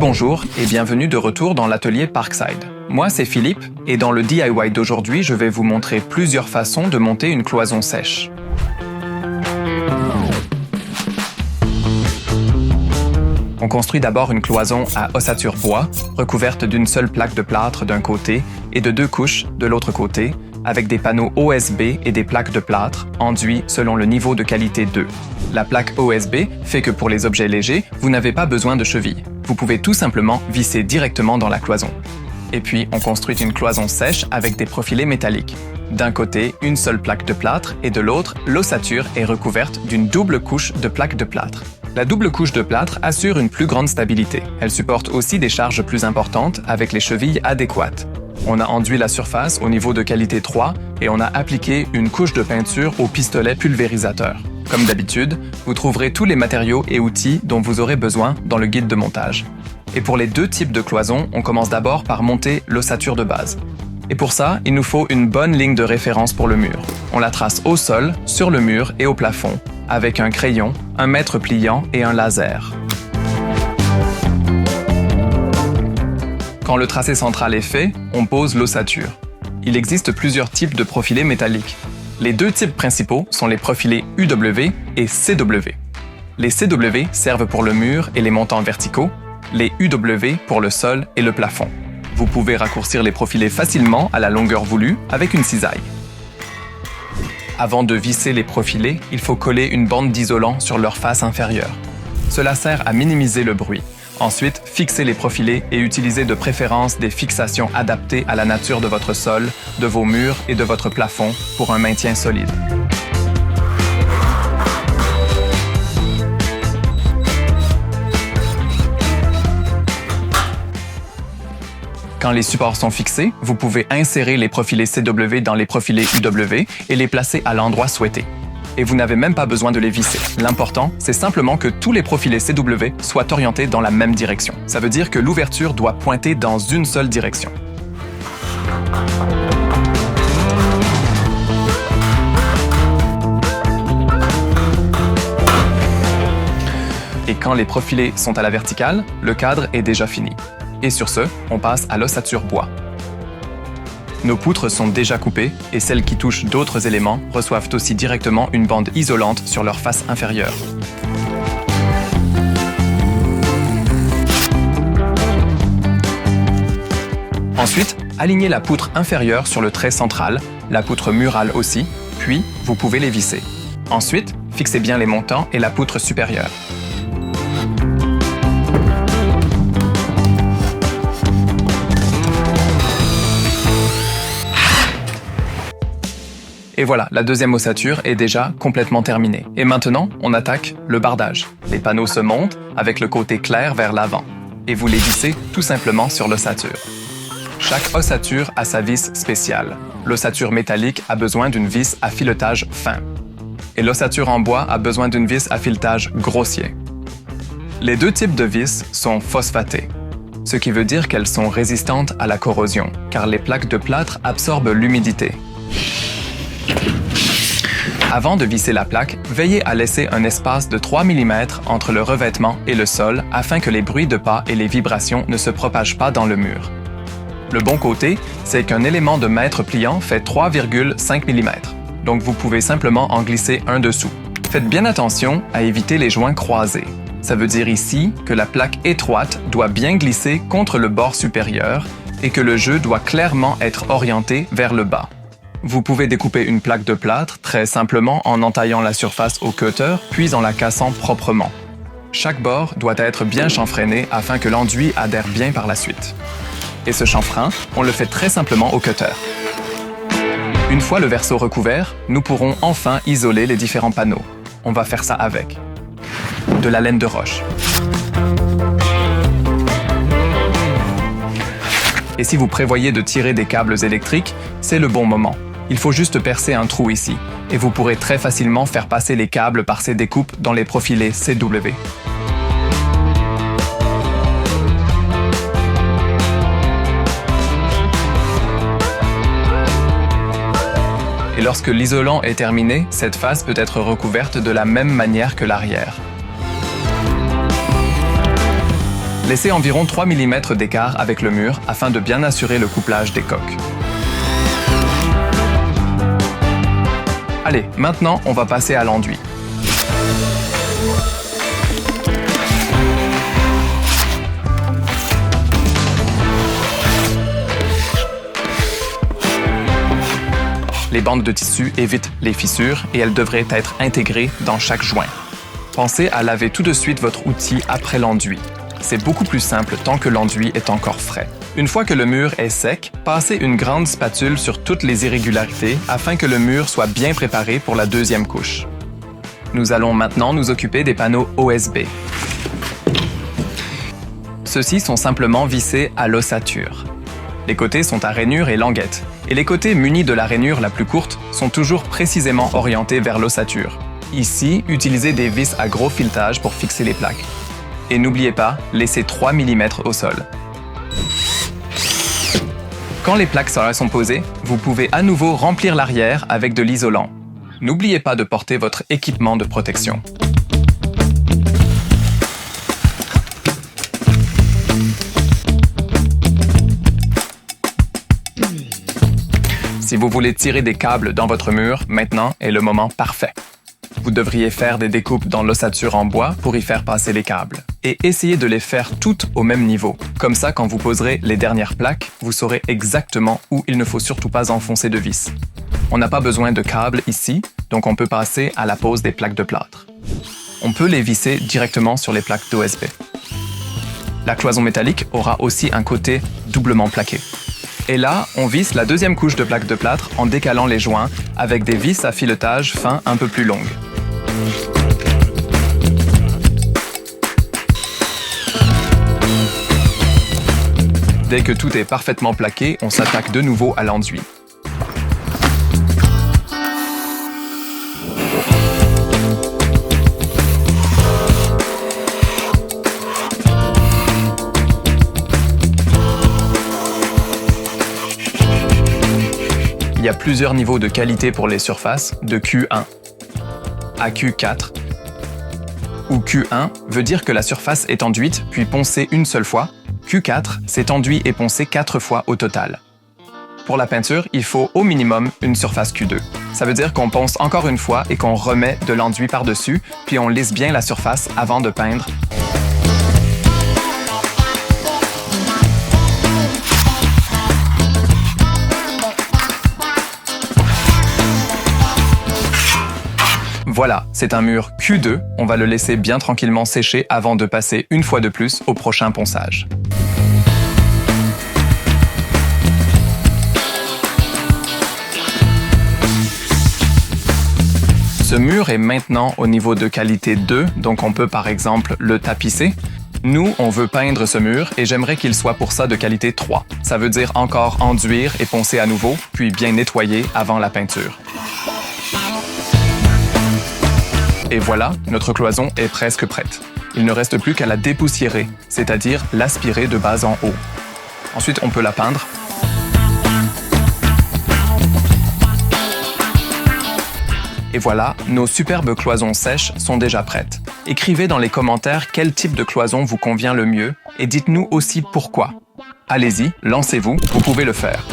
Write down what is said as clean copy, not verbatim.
Rebonjour et bienvenue de retour dans l'atelier Parkside. Moi c'est Philippe et dans le DIY d'aujourd'hui je vais vous montrer plusieurs façons de monter une cloison sèche. On construit d'abord une cloison à ossature bois, recouverte d'une seule plaque de plâtre d'un côté et de 2 couches de l'autre côté, avec des panneaux OSB et des plaques de plâtre, enduits selon le niveau de qualité 2. La plaque OSB fait que pour les objets légers, vous n'avez pas besoin de chevilles. Vous pouvez tout simplement visser directement dans la cloison. Et puis, on construit une cloison sèche avec des profilés métalliques. D'un côté, une seule plaque de plâtre et de l'autre, l'ossature est recouverte d'une double couche de plaques de plâtre. La double couche de plâtre assure une plus grande stabilité. Elle supporte aussi des charges plus importantes avec les chevilles adéquates. On a enduit la surface au niveau de qualité 3 et on a appliqué une couche de peinture au pistolet pulvérisateur. Comme d'habitude, vous trouverez tous les matériaux et outils dont vous aurez besoin dans le guide de montage. Et pour les 2 types de cloisons, on commence d'abord par monter l'ossature de base. Et pour ça, il nous faut une bonne ligne de référence pour le mur. On la trace au sol, sur le mur et au plafond, avec un crayon, un mètre pliant et un laser. Quand le tracé central est fait, on pose l'ossature. Il existe plusieurs types de profilés métalliques. Les 2 types principaux sont les profilés UW et CW. Les CW servent pour le mur et les montants verticaux, les UW pour le sol et le plafond. Vous pouvez raccourcir les profilés facilement à la longueur voulue avec une cisaille. Avant de visser les profilés, il faut coller une bande d'isolant sur leur face inférieure. Cela sert à minimiser le bruit. Ensuite, fixez les profilés et utilisez de préférence des fixations adaptées à la nature de votre sol, de vos murs et de votre plafond pour un maintien solide. Quand les supports sont fixés, vous pouvez insérer les profilés CW dans les profilés UW et les placer à l'endroit souhaité. Et vous n'avez même pas besoin de les visser. L'important, c'est simplement que tous les profilés CW soient orientés dans la même direction. Ça veut dire que l'ouverture doit pointer dans une seule direction. Et quand les profilés sont à la verticale, le cadre est déjà fini. Et sur ce, on passe à l'ossature bois. Nos poutres sont déjà coupées et celles qui touchent d'autres éléments reçoivent aussi directement une bande isolante sur leur face inférieure. Ensuite, alignez la poutre inférieure sur le trait central, la poutre murale aussi, puis vous pouvez les visser. Ensuite, fixez bien les montants et la poutre supérieure. Et voilà, la deuxième ossature est déjà complètement terminée. Et maintenant, on attaque le bardage. Les panneaux se montent avec le côté clair vers l'avant. Et vous les vissez tout simplement sur l'ossature. Chaque ossature a sa vis spéciale. L'ossature métallique a besoin d'une vis à filetage fin. Et l'ossature en bois a besoin d'une vis à filetage grossier. Les 2 types de vis sont phosphatées, ce qui veut dire qu'elles sont résistantes à la corrosion, car les plaques de plâtre absorbent l'humidité. Avant de visser la plaque, veillez à laisser un espace de 3 mm entre le revêtement et le sol afin que les bruits de pas et les vibrations ne se propagent pas dans le mur. Le bon côté, c'est qu'un élément de mètre pliant fait 3,5 mm, donc vous pouvez simplement en glisser un dessous. Faites bien attention à éviter les joints croisés. Ça veut dire ici que la plaque étroite doit bien glisser contre le bord supérieur et que le jeu doit clairement être orienté vers le bas. Vous pouvez découper une plaque de plâtre très simplement en entaillant la surface au cutter, puis en la cassant proprement. Chaque bord doit être bien chanfreiné afin que l'enduit adhère bien par la suite. Et ce chanfrein, on le fait très simplement au cutter. Une fois le verso recouvert, nous pourrons enfin isoler les différents panneaux. On va faire ça avec de la laine de roche. Et si vous prévoyez de tirer des câbles électriques, c'est le bon moment. Il faut juste percer un trou ici, et vous pourrez très facilement faire passer les câbles par ces découpes dans les profilés CW. Et lorsque l'isolant est terminé, cette face peut être recouverte de la même manière que l'arrière. Laissez environ 3 mm d'écart avec le mur afin de bien assurer le couplage des coques. Allez, maintenant on va passer à l'enduit. Les bandes de tissu évitent les fissures et elles devraient être intégrées dans chaque joint. Pensez à laver tout de suite votre outil après l'enduit. C'est beaucoup plus simple tant que l'enduit est encore frais. Une fois que le mur est sec, passez une grande spatule sur toutes les irrégularités afin que le mur soit bien préparé pour la deuxième couche. Nous allons maintenant nous occuper des panneaux OSB. Ceux-ci sont simplement vissés à l'ossature. Les côtés sont à rainure et languette, et les côtés munis de la rainure la plus courte sont toujours précisément orientés vers l'ossature. Ici, utilisez des vis à gros filetage pour fixer les plaques. Et n'oubliez pas, laissez 3 mm au sol. Quand les plaques sont posées, vous pouvez à nouveau remplir l'arrière avec de l'isolant. N'oubliez pas de porter votre équipement de protection. Si vous voulez tirer des câbles dans votre mur, maintenant est le moment parfait. Vous devriez faire des découpes dans l'ossature en bois pour y faire passer les câbles. Et essayez de les faire toutes au même niveau. Comme ça, quand vous poserez les dernières plaques, vous saurez exactement où il ne faut surtout pas enfoncer de vis. On n'a pas besoin de câbles ici, donc on peut passer à la pose des plaques de plâtre. On peut les visser directement sur les plaques d'OSB. La cloison métallique aura aussi un côté doublement plaqué. Et là, on visse la deuxième couche de plaques de plâtre en décalant les joints avec des vis à filetage fin un peu plus longues. Dès que tout est parfaitement plaqué, on s'attaque de nouveau à l'enduit. Il y a plusieurs niveaux de qualité pour les surfaces, de Q1 à Q4, où Q1 veut dire que la surface est enduite puis poncée une seule fois, Q4 c'est enduit et poncé 4 fois au total. Pour la peinture, il faut au minimum une surface Q2. Ça veut dire qu'on ponce encore une fois et qu'on remet de l'enduit par-dessus, puis on lisse bien la surface avant de peindre. Voilà, c'est un mur Q2, on va le laisser bien tranquillement sécher avant de passer une fois de plus au prochain ponçage. Ce mur est maintenant au niveau de qualité 2, donc on peut par exemple le tapisser. Nous, on veut peindre ce mur et j'aimerais qu'il soit pour ça de qualité 3. Ça veut dire encore enduire et poncer à nouveau, puis bien nettoyer avant la peinture. Et voilà, notre cloison est presque prête. Il ne reste plus qu'à la dépoussiérer, c'est-à-dire l'aspirer de bas en haut. Ensuite, on peut la peindre. Et voilà, nos superbes cloisons sèches sont déjà prêtes. Écrivez dans les commentaires quel type de cloison vous convient le mieux et dites-nous aussi pourquoi. Allez-y, lancez-vous, vous pouvez le faire.